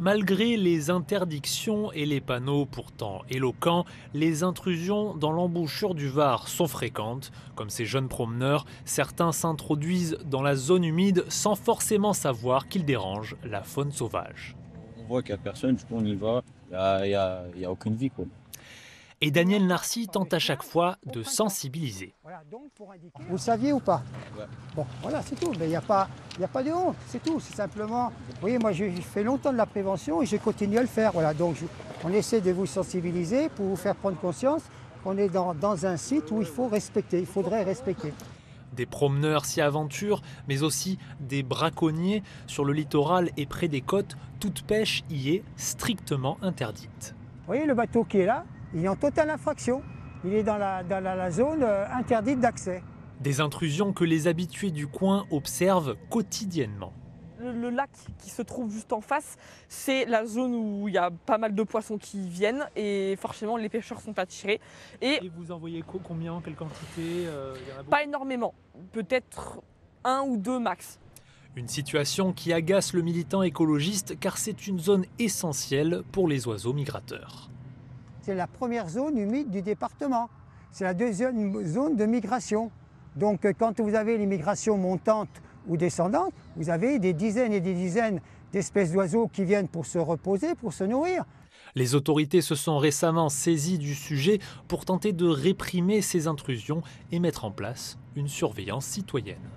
Malgré les interdictions et les panneaux pourtant éloquents, les intrusions dans l'embouchure du Var sont fréquentes. Comme ces jeunes promeneurs, certains s'introduisent dans la zone humide sans forcément savoir qu'ils dérangent la faune sauvage. On voit qu'il n'y a personne, du coup on y va, il y a aucune vie, quoi. Et Daniel Narcy tente à chaque fois de sensibiliser. Vous le saviez ou pas? Ouais. Bon, voilà, c'est tout. Mais il n'y a pas de honte, c'est tout. C'est simplement, vous voyez, moi j'ai fait longtemps de la prévention et je continue à le faire. Voilà, donc on essaie de vous sensibiliser pour vous faire prendre conscience qu'on est dans un site où il faut respecter, il faudrait respecter. Des promeneurs s'y aventurent, mais aussi des braconniers sur le littoral et près des côtes. Toute pêche y est strictement interdite. Vous voyez le bateau qui est là, il est en totale infraction. Il est dans la zone interdite d'accès. Des intrusions que les habitués du coin observent quotidiennement. Le lac qui se trouve juste en face, c'est la zone où il y a pas mal de poissons qui viennent et forcément les pêcheurs sont attirés. Et vous en voyez combien, quelle quantité Pas énormément, peut-être 1 ou 2 max. Une situation qui agace le militant écologiste car c'est une zone essentielle pour les oiseaux migrateurs. C'est la première zone humide du département. C'est la deuxième zone de migration. Donc quand vous avez les migrations montantes ou descendantes, vous avez des dizaines et des dizaines d'espèces d'oiseaux qui viennent pour se reposer, pour se nourrir. Les autorités se sont récemment saisies du sujet pour tenter de réprimer ces intrusions et mettre en place une surveillance citoyenne.